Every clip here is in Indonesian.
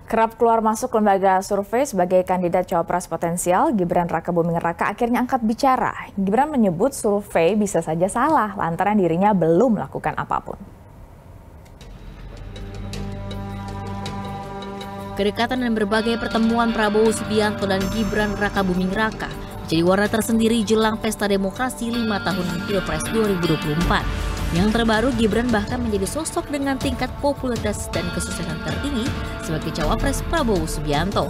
Kerap keluar masuk lembaga survei sebagai kandidat cawapres potensial, Gibran Rakabuming Raka akhirnya angkat bicara. Gibran menyebut survei bisa saja salah lantaran dirinya belum melakukan apapun. Kedekatan dan berbagai pertemuan Prabowo Subianto dan Gibran Rakabuming Raka jadi warna tersendiri jelang pesta demokrasi 5 tahun Pilpres 2024. Yang terbaru, Gibran bahkan menjadi sosok dengan tingkat popularitas dan kesuksesan tertinggi sebagai cawapres Prabowo Subianto.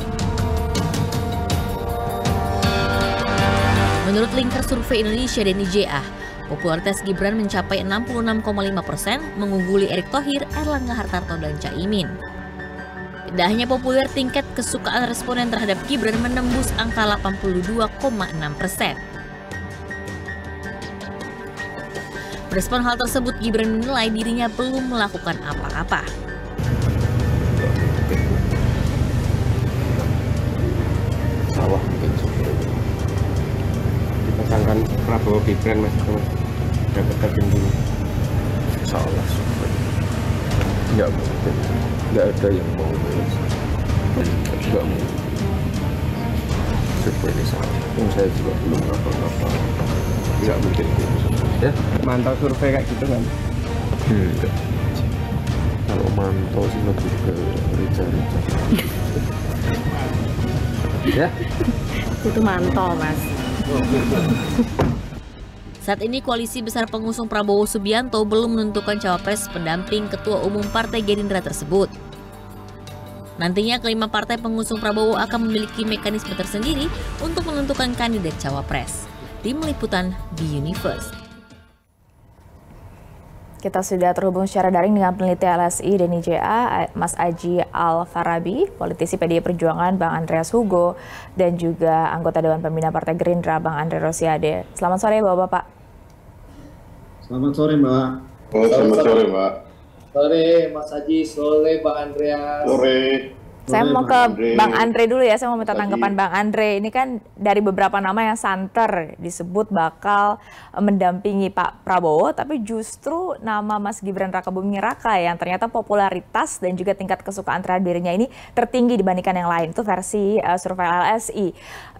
Menurut Lingkar Survei Indonesia (DNIJA), popularitas Gibran mencapai 66,5%, mengungguli Erick Thohir, Erlangga Hartarto, dan Caimin. Tidak hanya populer, tingkat kesukaan responden terhadap Gibran menembus angka 82,6%. Merespon hal tersebut, Gibran menilai dirinya belum melakukan apa-apa. Sawah dipasangkan Prabowo Gibran mas dapat tertinggi. Salah survei. Nggak mungkin. Nggak ada yang mau nggak mungkin. Survei ini salah. Saya juga belum apa-apa. Nggak mungkin gitu. Ya, mantau survei kayak gitu kan? Enggak. Kalau mantau sih lebih ke rica-rica. Ya? Itu mantau, Mas. Saat ini koalisi besar pengusung Prabowo Subianto belum menentukan cawapres pendamping Ketua Umum Partai Gerindra tersebut. Nantinya kelima partai pengusung Prabowo akan memiliki mekanisme tersendiri untuk menentukan kandidat cawapres. Tim Liputan di Universe. Kita sudah terhubung secara daring dengan peneliti LSI DNIJA, Mas Aji Al-Farabi, politisi PDI Perjuangan Bang Andreas Hugo, dan juga anggota Dewan Pembina Partai Gerindra Bang Andre Rosiade. Selamat sore Bapak-Bapak. Selamat sore Mbak. Selamat sore Mbak. Sore Mas Aji, sore Bang Andreas. Sore. Saya mau ke Bang Andre dulu ya, saya mau minta tanggapan Bang Andre. Ini kan dari beberapa nama yang santer disebut bakal mendampingi Pak Prabowo, tapi justru nama Mas Gibran Rakabuming Raka yang ternyata popularitas dan juga tingkat kesukaan terhadap dirinya ini tertinggi dibandingkan yang lain. Itu versi survei LSI.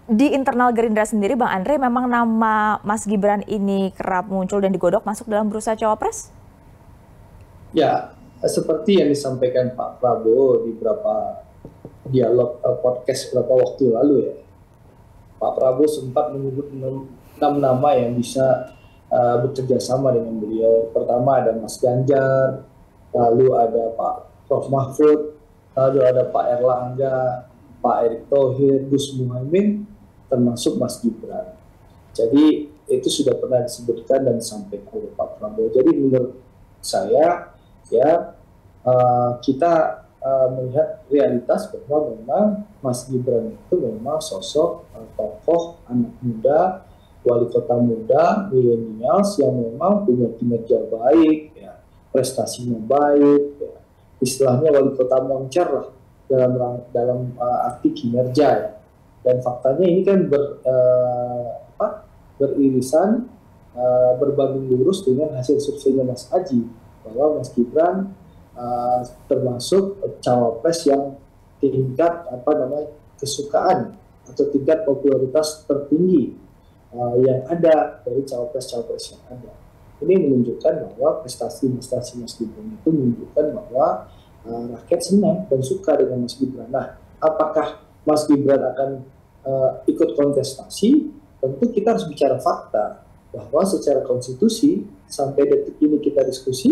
Di internal Gerindra sendiri, Bang Andre, memang nama Mas Gibran ini kerap muncul dan digodok masuk dalam bursa cawapres? Ya, seperti yang disampaikan Pak Prabowo di beberapa dialog podcast beberapa waktu lalu ya, Pak Prabowo sempat menyebut 6 nama yang bisa bekerja sama dengan beliau. Pertama ada Mas Ganjar, lalu ada Pak Prof Mahfud, lalu ada Pak Erlangga, Pak Erick Thohir, Gus Muhaimin, termasuk Mas Gibran. Jadi itu sudah pernah disebutkan dan disampaikan oleh Pak Prabowo. Jadi menurut saya ya kita melihat realitas bahwa memang Mas Gibran itu memang sosok tokoh anak muda, wali kota muda, milenials yang memang punya kinerja baik, ya, prestasinya baik, ya. Istilahnya wali kota moncer lah dalam arti kinerja ya. Dan faktanya ini kan beririsan berbanding lurus dengan hasil surveinya Mas Aji bahwa Mas Gibran termasuk cawapres yang tingkat kesukaan atau tingkat popularitas tertinggi yang ada dari cawapres-cawapres yang ada. Ini menunjukkan bahwa prestasi-prestasi Mas Gibran itu menunjukkan bahwa rakyat senang dan suka dengan Mas Gibran. Nah, apakah Mas Gibran akan ikut kontestasi? Tentu kita harus bicara fakta bahwa secara konstitusi sampai detik ini kita diskusi,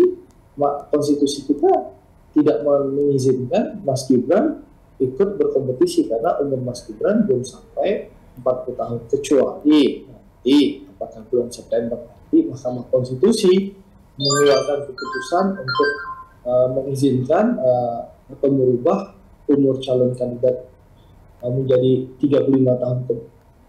konstitusi kita tidak mengizinkan Mas Gibran ikut berkompetisi karena umur Mas Gibran belum sampai 40 tahun, kecuali nanti apakah bulan September nanti Mahkamah Konstitusi mengeluarkan keputusan untuk mengizinkan atau merubah umur calon kandidat menjadi 35 tahun ke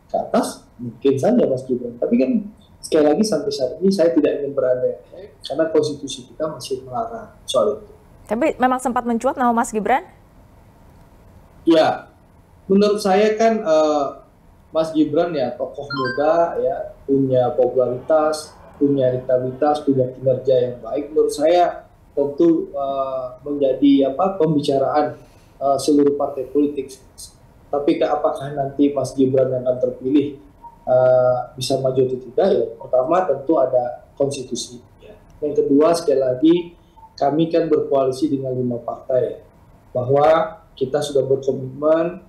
atas, mungkin saja Mas Gibran. Tapi kan sekali lagi sampai saat ini saya tidak ingin berandai-andai karena konstitusi kita masih melarang soal itu. Tapi memang sempat mencuat nama Mas Gibran? Ya, menurut saya kan Mas Gibran ya tokoh muda ya, punya popularitas, punya elektabilitas, punya kinerja yang baik. Menurut saya tentu menjadi pembicaraan seluruh partai politik. Tapi apakah nanti Mas Gibran yang akan terpilih bisa maju atau tidak? Ya, pertama tentu ada konstitusi. Ya. Yang kedua, sekali lagi, kami kan berkoalisi dengan 5 partai, ya, bahwa kita sudah berkomitmen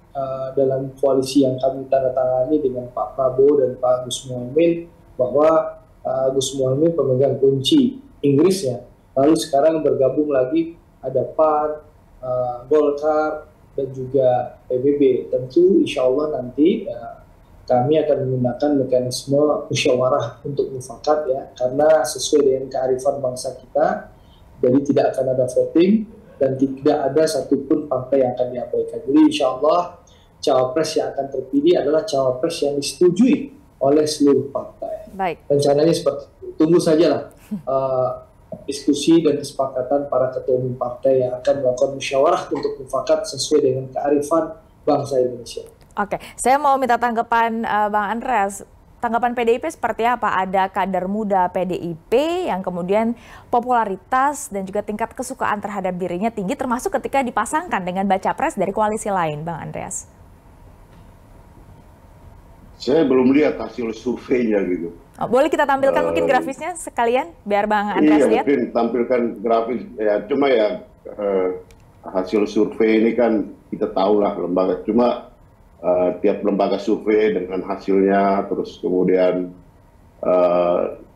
dalam koalisi yang kami tanda tangani dengan Pak Prabowo dan Pak Gus Muhaimin, bahwa Gus Muhaimin pemegang kunci Inggrisnya. Lalu sekarang bergabung lagi ada PAN, Golkar, dan juga PBB. Tentu insya Allah nanti kami akan menggunakan mekanisme musyawarah untuk mufakat, ya, karena sesuai dengan kearifan bangsa kita, jadi tidak akan ada voting dan tidak ada satupun partai yang akan diabaikan. Jadi insya Allah cawapres yang akan terpilih adalah cawapres yang disetujui oleh seluruh partai. Baik. Rencananya seperti itu. Tunggu sajalah diskusi dan kesepakatan para ketua umum partai yang akan melakukan musyawarah untuk mufakat sesuai dengan kearifan bangsa Indonesia. Oke, saya mau minta tanggapan Bang Andreas. Tanggapan PDIP seperti apa? Ada kader muda PDIP yang kemudian popularitas dan juga tingkat kesukaan terhadap dirinya tinggi, termasuk ketika dipasangkan dengan baca pres dari koalisi lain, Bang Andreas. Saya belum lihat hasil surveinya gitu. Oh, boleh kita tampilkan mungkin grafisnya sekalian biar Bang Andreas lihat? Iya, mungkin tampilkan grafis. Ya, cuma ya hasil survei ini kan kita tahu lah lembaga. Cuma tiap lembaga survei dengan hasilnya, terus kemudian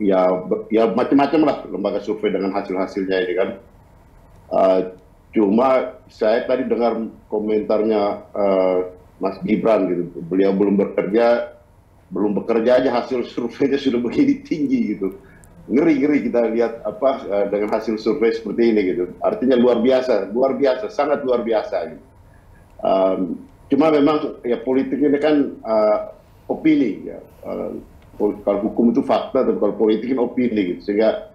ya macam-macam lah lembaga survei dengan hasil-hasilnya ini kan. Cuma saya tadi dengar komentarnya Mas Gibran gitu, beliau belum bekerja aja hasil surveinya sudah begini tinggi gitu. Ngeri kita lihat dengan hasil survei seperti ini gitu. Artinya luar biasa, sangat luar biasa gitu. Cuma memang ya politik ini kan opini ya. Kalau hukum itu fakta, tapi kalau politik ini opini gitu. Sehingga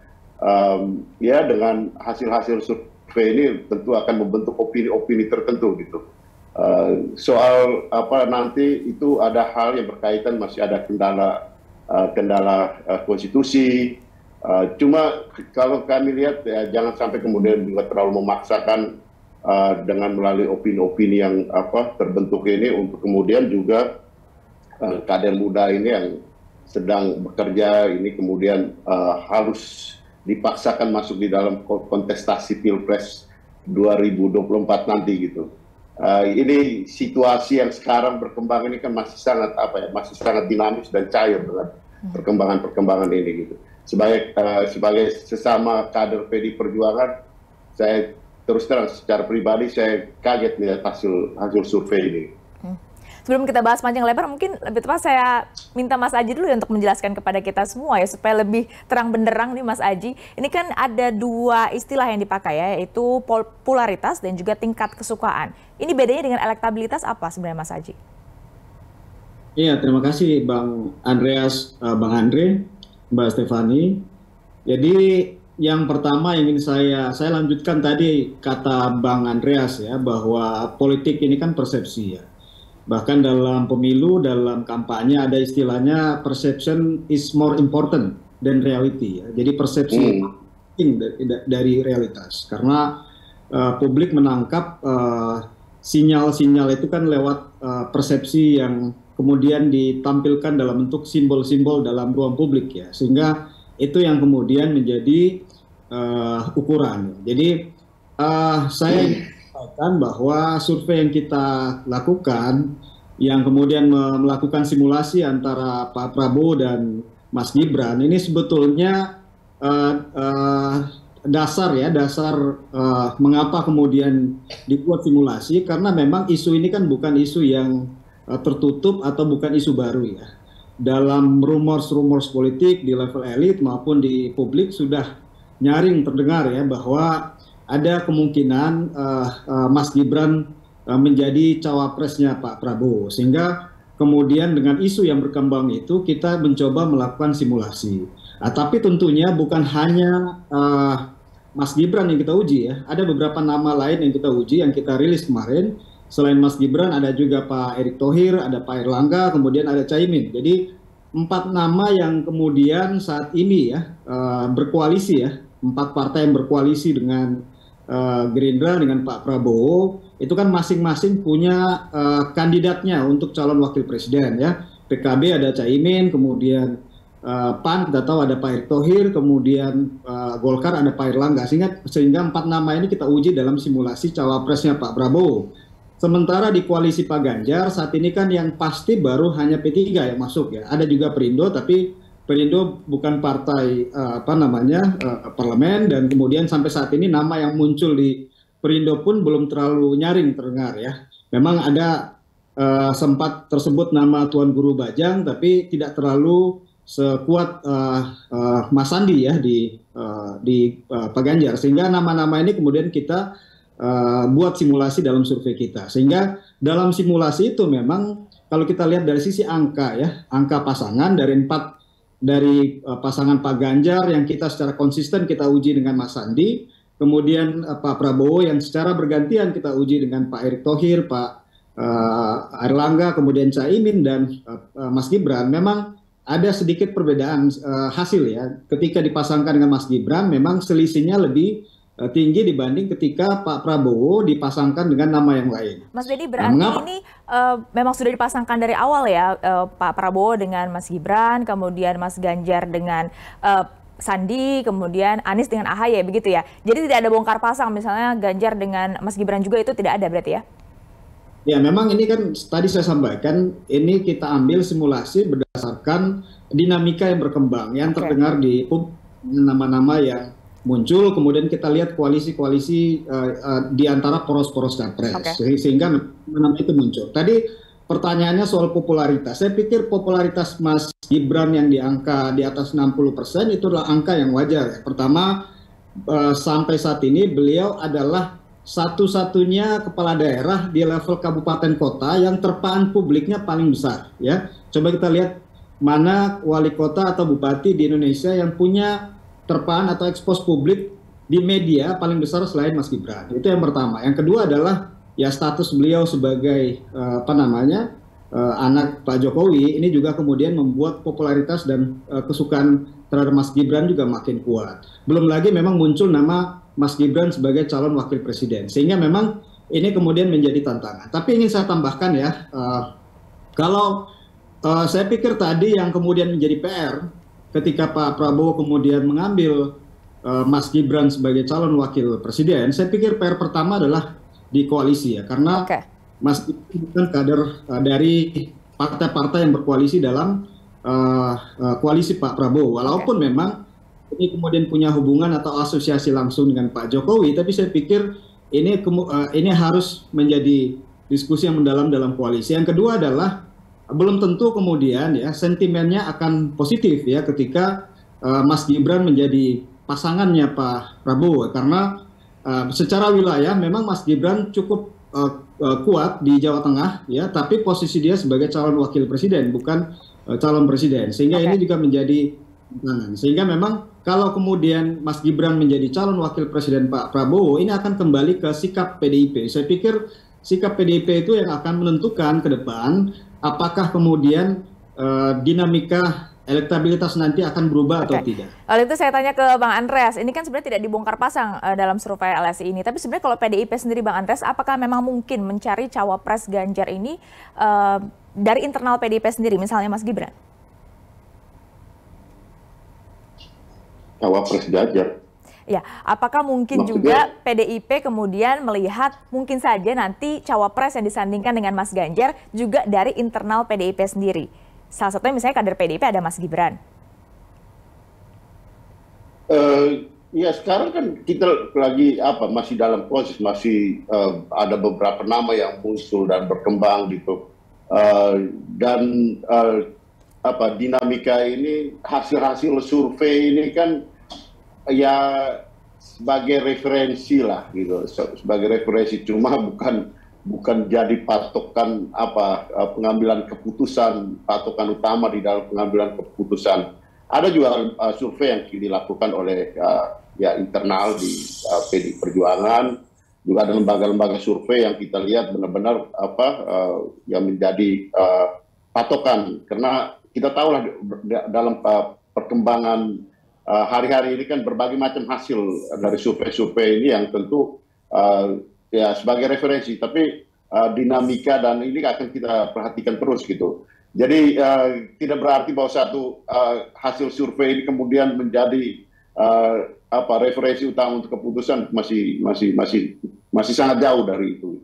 ya dengan hasil-hasil survei ini tentu akan membentuk opini-opini tertentu gitu. Soal nanti itu ada hal yang berkaitan, masih ada kendala konstitusi. Cuma kalau kami lihat ya jangan sampai kemudian juga terlalu memaksakan dengan melalui opini-opini yang terbentuk ini untuk kemudian juga kader muda ini yang sedang bekerja ini kemudian harus dipaksakan masuk di dalam kontestasi Pilpres 2024 nanti gitu. Ini situasi yang sekarang berkembang ini kan masih sangat dinamis dan cair dengan perkembangan ini gitu. Sebagai sesama kader PD Perjuangan, saya terus terang secara pribadi saya kaget melihat hasil survei ini. Sebelum kita bahas panjang lebar, mungkin lebih tepat saya minta Mas Aji dulu ya untuk menjelaskan kepada kita semua ya, supaya lebih terang benderang nih Mas Aji. Ini kan ada 2 istilah yang dipakai ya, yaitu popularitas dan juga tingkat kesukaan. Ini bedanya dengan elektabilitas apa sebenarnya Mas Aji? Iya, terima kasih Bang Andreas, Bang Andre, Mbak Stefani. Jadi yang pertama ingin saya lanjutkan tadi kata Bang Andreas ya, bahwa politik ini kan persepsi ya. Bahkan dalam pemilu, dalam kampanye ada istilahnya perception is more important than reality ya. Jadi persepsi penting dari realitas. Karena publik menangkap sinyal-sinyal itu kan lewat persepsi yang kemudian ditampilkan dalam bentuk simbol-simbol dalam ruang publik ya. Sehingga itu yang kemudian menjadi ukuran. Jadi saya sampaikan bahwa survei yang kita lakukan, yang kemudian melakukan simulasi antara Pak Prabowo dan Mas Gibran, ini sebetulnya dasar mengapa kemudian dibuat simulasi, karena memang isu ini kan bukan isu yang tertutup atau bukan isu baru ya. Dalam rumors politik di level elit maupun di publik sudah nyaring terdengar ya bahwa ada kemungkinan Mas Gibran menjadi cawapresnya Pak Prabowo, sehingga kemudian dengan isu yang berkembang itu kita mencoba melakukan simulasi. Tapi tentunya bukan hanya Mas Gibran yang kita uji ya, ada beberapa nama lain yang kita uji, yang kita rilis kemarin. Selain Mas Gibran ada juga Pak Erick Thohir, ada Pak Erlangga, kemudian ada Caimin. Jadi 4 nama yang kemudian saat ini ya berkoalisi ya, 4 partai yang berkoalisi dengan Gerindra dengan Pak Prabowo itu kan masing-masing punya kandidatnya untuk calon wakil presiden ya. PKB ada Caimin, kemudian PAN kita tahu ada Pak Erick Thohir, kemudian Golkar ada Pak Erlangga, sehingga 4 nama ini kita uji dalam simulasi cawapresnya Pak Prabowo. Sementara di koalisi Pak Ganjar saat ini kan yang pasti baru hanya P3 yang masuk ya. Ada juga Perindo, tapi Perindo bukan partai parlemen, dan kemudian sampai saat ini nama yang muncul di Perindo pun belum terlalu nyaring terdengar ya. Memang ada sempat tersebut nama Tuan Guru Bajang, tapi tidak terlalu sekuat Mas Sandi ya di Pak Ganjar, sehingga nama-nama ini kemudian kita buat simulasi dalam survei kita. Sehingga dalam simulasi itu memang kalau kita lihat dari sisi angka ya, angka pasangan dari pasangan Pak Ganjar yang kita secara konsisten kita uji dengan Mas Sandi, kemudian Pak Prabowo yang secara bergantian kita uji dengan Pak Erick Thohir, Pak Erlangga, kemudian Caimin dan Mas Gibran. Memang ada sedikit perbedaan hasil ya. Ketika dipasangkan dengan Mas Gibran memang selisihnya lebih tinggi dibanding ketika Pak Prabowo dipasangkan dengan nama yang lain. Mas Deddy, berarti ini memang sudah dipasangkan dari awal ya, Pak Prabowo dengan Mas Gibran, kemudian Mas Ganjar dengan Sandi, kemudian Anies dengan AHY, begitu ya? Jadi tidak ada bongkar pasang, misalnya Ganjar dengan Mas Gibran juga itu tidak ada berarti ya? Ya, memang ini kan tadi saya sampaikan, ini kita ambil simulasi berdasarkan dinamika yang berkembang, yang terdengar di nama-nama yang muncul, kemudian kita lihat koalisi-koalisi di antara poros-poros capres, sehingga nama itu muncul. Tadi pertanyaannya soal popularitas, saya pikir popularitas Mas Gibran yang di angka di atas 60% itu adalah angka yang wajar. Pertama, sampai saat ini beliau adalah satu-satunya kepala daerah di level kabupaten kota yang terpaan publiknya paling besar. Ya, coba kita lihat mana wali kota atau bupati di Indonesia yang punya terpaan atau ekspos publik di media paling besar selain Mas Gibran. Itu yang pertama. Yang kedua adalah ya status beliau sebagai anak Pak Jokowi ini juga kemudian membuat popularitas dan kesukaan terhadap Mas Gibran juga makin kuat. Belum lagi memang muncul nama Mas Gibran sebagai calon wakil presiden, sehingga memang ini kemudian menjadi tantangan. Tapi ingin saya tambahkan ya, kalau saya pikir tadi yang kemudian menjadi PR ketika Pak Prabowo kemudian mengambil Mas Gibran sebagai calon wakil presiden, saya pikir PR pertama adalah di koalisi ya, karena Mas Gibran kan kader dari partai-partai yang berkoalisi dalam koalisi Pak Prabowo. Walaupun memang ini kemudian punya hubungan atau asosiasi langsung dengan Pak Jokowi, tapi saya pikir ini harus menjadi diskusi yang mendalam dalam koalisi. Yang kedua adalah belum tentu kemudian ya sentimennya akan positif ya ketika Mas Gibran menjadi pasangannya Pak Prabowo, karena secara wilayah memang Mas Gibran cukup kuat di Jawa Tengah ya, tapi posisi dia sebagai calon wakil presiden bukan calon presiden, sehingga ini juga menjadi tantangan. Sehingga memang kalau kemudian Mas Gibran menjadi calon wakil presiden Pak Prabowo, ini akan kembali ke sikap PDIP. Saya pikir sikap PDIP itu yang akan menentukan ke depan apakah kemudian dinamika elektabilitas nanti akan berubah atau tidak. Lalu itu saya tanya ke Bang Andreas, ini kan sebenarnya tidak dibongkar pasang dalam survei LSI ini, tapi sebenarnya kalau PDIP sendiri Bang Andreas, apakah memang mungkin mencari cawapres Ganjar ini dari internal PDIP sendiri, misalnya Mas Gibran? Cawapres Ganjar? Ya, apakah mungkin juga PDIP kemudian melihat mungkin saja nanti cawapres yang disandingkan dengan Mas Ganjar juga dari internal PDIP sendiri? Salah satunya misalnya kader PDIP ada Mas Gibran. Ya sekarang kan kita lagi masih dalam proses, masih ada beberapa nama yang muncul dan berkembang gitu. Dinamika ini, hasil-hasil survei ini kan ya sebagai referensi lah gitu, sebagai referensi, cuma bukan jadi patokan pengambilan keputusan, patokan utama di dalam pengambilan keputusan. Ada juga survei yang dilakukan oleh internal di PDI Perjuangan, juga ada lembaga-lembaga survei yang kita lihat benar-benar yang menjadi patokan, karena kita tahu lah dalam perkembangan hari-hari ini kan berbagai macam hasil dari survei-survei ini yang tentu ya sebagai referensi, tapi dinamika dan ini akan kita perhatikan terus gitu. Jadi tidak berarti bahwa satu hasil survei ini kemudian menjadi referensi utama untuk keputusan, masih sangat jauh dari itu.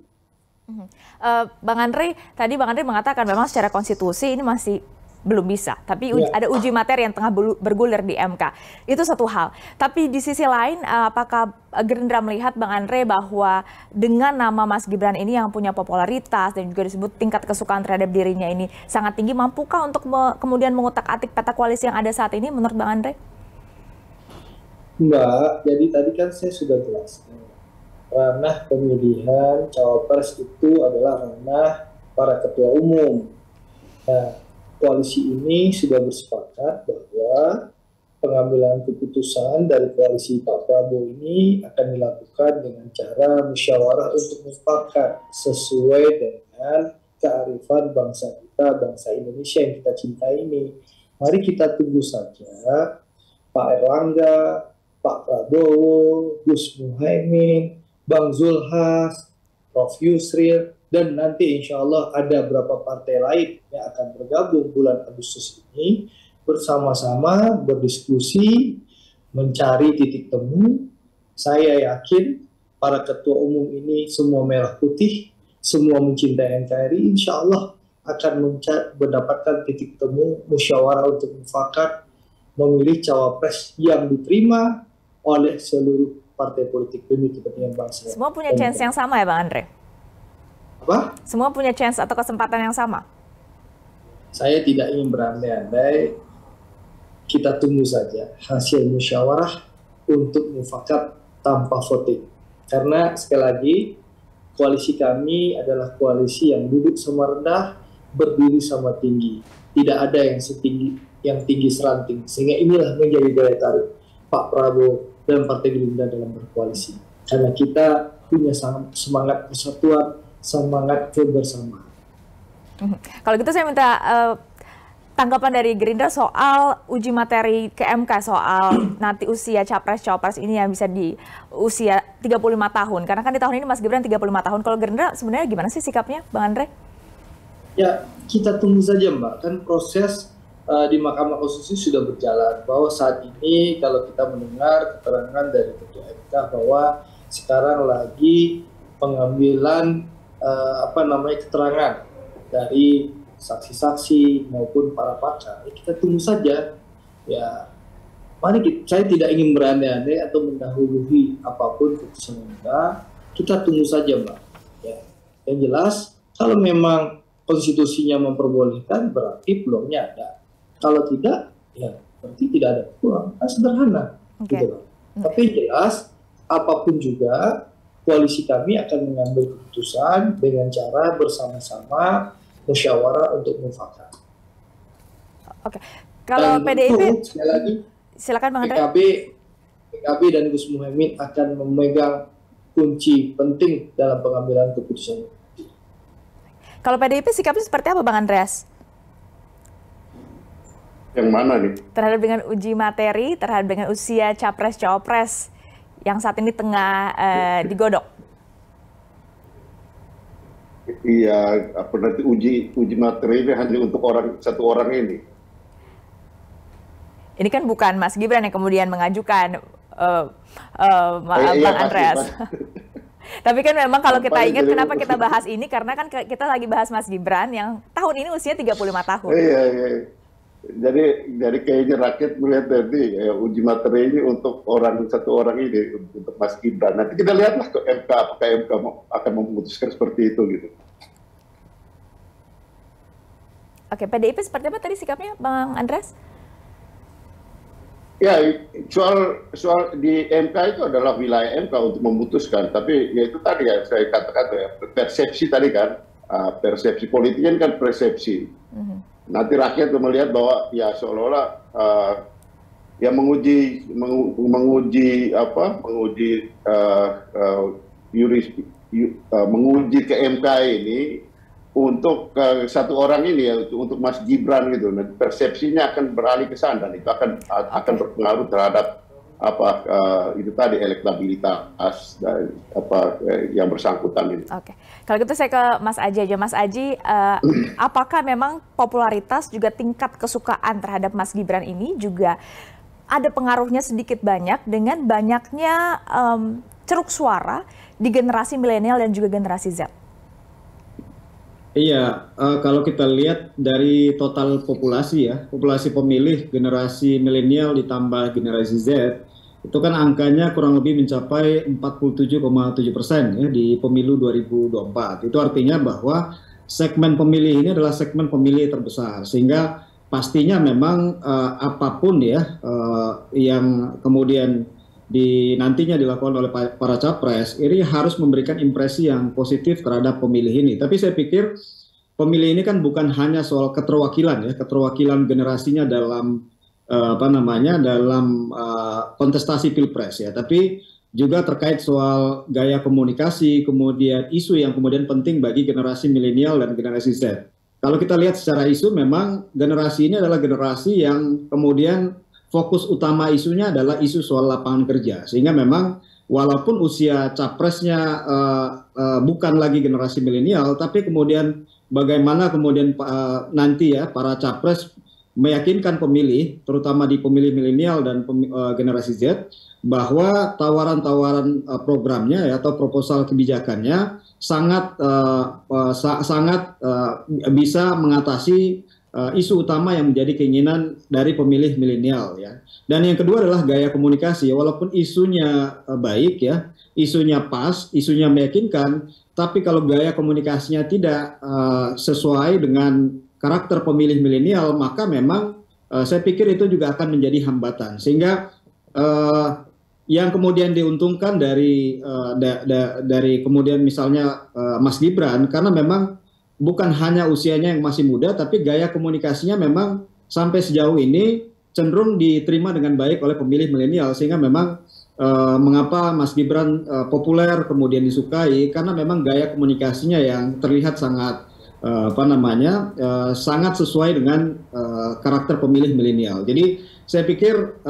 Bang Andre, tadi Bang Andre mengatakan memang secara konstitusi ini masih belum bisa, tapi ada uji materi yang tengah bergulir di MK. Itu satu hal. Tapi di sisi lain, apakah Gerindra melihat Bang Andre bahwa dengan nama Mas Gibran ini yang punya popularitas dan juga disebut tingkat kesukaan terhadap dirinya ini sangat tinggi, mampukah untuk kemudian mengutak-atik peta koalisi yang ada saat ini menurut Bang Andre? Enggak, jadi tadi kan saya sudah jelaskan. Ranah pemilihan cawapres itu adalah ranah para ketua umum. Nah, koalisi ini sudah bersepakat bahwa pengambilan keputusan dari koalisi Pak Prabowo ini akan dilakukan dengan cara musyawarah untuk mufakat sesuai dengan kearifan bangsa kita, bangsa Indonesia yang kita cintai ini. Mari kita tunggu saja Pak Erlangga, Pak Prabowo, Gus Muhaimin, Bang Zulhas, Prof. Yusril, dan nanti insya Allah ada beberapa partai lain yang akan bergabung bulan Agustus ini bersama-sama berdiskusi, mencari titik temu. Saya yakin para ketua umum ini semua merah putih, semua mencintai NKRI, insya Allah akan mendapatkan titik temu musyawarah untuk mufakat memilih cawapres yang diterima oleh seluruh partai politik demi kepentingan bangsa. Semua punya chance yang sama ya Bang Andre? Apa? Semua punya chance atau kesempatan yang sama? Saya tidak ingin berandai-andai. Kita tunggu saja hasil musyawarah untuk mufakat tanpa voting. Karena sekali lagi, koalisi kami adalah koalisi yang duduk sama rendah, berdiri sama tinggi. Tidak ada yang tinggi seranting. Sehingga inilah menjadi daya tarik Pak Prabowo dan Partai Gerindra dalam berkoalisi. Karena kita punya semangat persatuan, semangat kebersamaan. Kalau gitu saya minta tanggapan dari Gerindra soal uji materi ke MK soal nanti usia capres-cawapres ini yang bisa di usia 35 tahun. Karena kan di tahun ini Mas Gibran 35 tahun. Kalau Gerindra sebenarnya gimana sih sikapnya, Bang Andre? Ya, kita tunggu saja Mbak. Kan proses di Mahkamah Konstitusi sudah berjalan. Bahwa saat ini kalau kita mendengar keterangan dari Ketua MK bahwa sekarang lagi pengambilan keterangan dari saksi-saksi maupun para pakar. Kita tunggu saja. Ya, saya tidak ingin berandai-andai atau mendahului apapun keputusan MK. Kita tunggu saja, Mbak. Ya, yang jelas kalau memang konstitusinya memperbolehkan berarti peluangnya ada. Kalau tidak, ya berarti tidak ada peluang. Kan sederhana. Gitu. Tapi jelas apapun juga koalisi kami akan mengambil keputusan dengan cara bersama-sama musyawarah untuk mufakat. Oke. Kalau PDIP, sekali lagi, silakan Bang Andre. PKB dan Gus Muhaimin akan memegang kunci penting dalam pengambilan keputusan. Kalau PDIP sikapnya seperti apa Bang Andreas? Yang mana nih? Terhadap dengan uji materi, terhadap dengan usia capres-cawapres yang saat ini tengah digodok. Iya, nanti uji materi ini hanya untuk satu orang ini. Ini kan bukan Mas Gibran yang kemudian mengajukan Bang Andreas. Tapi kan memang kalau kita ingat kenapa kita bahas ini, karena kan kita lagi bahas Mas Gibran yang tahun ini usianya 35 tahun. Iya. Jadi kayaknya rakyat melihat tadi uji materi ini untuk satu orang ini, untuk Mas Gibran. Nanti kita lihatlah ke MK, apakah MK akan memutuskan seperti itu gitu. Oke, PDIP seperti apa tadi sikapnya, Bang Andreas? Ya, soal di MK itu adalah wilayah MK untuk memutuskan. Tapi ya itu tadi ya saya katakan ya, persepsi tadi kan, persepsi politik kan persepsi. Nanti rakyat melihat bahwa ya seolah-olah ya menguji ke MK ini untuk satu orang ini ya, untuk Mas Gibran gitu, nah, persepsinya akan beralih ke sana dan itu akan berpengaruh terhadap itu tadi elektabilitas dan yang bersangkutan ini. Oke, kalau gitu saya ke Mas Aji aja. Mas Aji, apakah memang popularitas juga tingkat kesukaan terhadap Mas Gibran ini juga ada pengaruhnya sedikit banyak dengan banyaknya ceruk suara di generasi milenial dan juga generasi Z? Iya, kalau kita lihat dari total populasi ya, populasi pemilih generasi milenial ditambah generasi Z, itu kan angkanya kurang lebih mencapai 47,7% ya di pemilu 2024. Itu artinya bahwa segmen pemilih ini adalah segmen pemilih terbesar, sehingga pastinya memang apapun ya yang kemudian nantinya dilakukan oleh para capres, ini harus memberikan impresi yang positif terhadap pemilih ini. Tapi saya pikir pemilih ini kan bukan hanya soal keterwakilan ya, keterwakilan generasinya dalam dalam kontestasi pilpres ya, tapi juga terkait soal gaya komunikasi, kemudian isu yang kemudian penting bagi generasi milenial dan generasi Z. Kalau kita lihat secara isu, memang generasi ini adalah generasi yang kemudian fokus utama isunya adalah isu soal lapangan kerja, sehingga memang walaupun usia capresnya bukan lagi generasi milenial, tapi kemudian bagaimana kemudian nanti ya para capres meyakinkan pemilih, terutama di pemilih milenial dan generasi Z, bahwa tawaran-tawaran programnya ya, atau proposal kebijakannya sangat bisa mengatasi isu utama yang menjadi keinginan dari pemilih milenial ya. Dan yang kedua adalah gaya komunikasi. Walaupun isunya baik ya, isunya pas, isunya meyakinkan, tapi kalau gaya komunikasinya tidak sesuai dengan karakter pemilih milenial, maka memang saya pikir itu juga akan menjadi hambatan. Sehingga yang kemudian diuntungkan dari kemudian misalnya Mas Gibran, karena memang bukan hanya usianya yang masih muda, tapi gaya komunikasinya memang sampai sejauh ini cenderung diterima dengan baik oleh pemilih milenial, sehingga memang mengapa Mas Gibran populer kemudian disukai, karena memang gaya komunikasinya yang terlihat sangat sangat sesuai dengan karakter pemilih milenial. Jadi saya pikir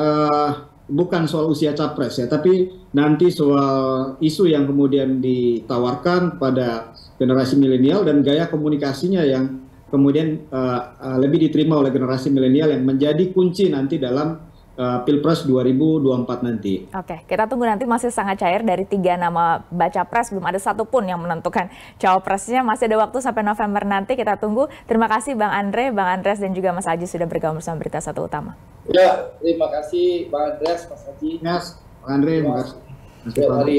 bukan soal usia capres ya, tapi nanti soal isu yang kemudian ditawarkan pada generasi milenial dan gaya komunikasinya yang kemudian lebih diterima oleh generasi milenial yang menjadi kunci nanti dalam Pilpres 2024 nanti. Oke, kita tunggu nanti, masih sangat cair dari 3 nama baca pres, belum ada satupun yang menentukan cawapresnya, masih ada waktu sampai November nanti, kita tunggu. Terima kasih Bang Andre, Bang Andreas dan juga Mas Aji sudah bergabung bersama Berita Satu Utama. Ya, terima kasih Bang Andreas, Mas Aji. Yes, Bang Andre, terima kasih. Setiap hari.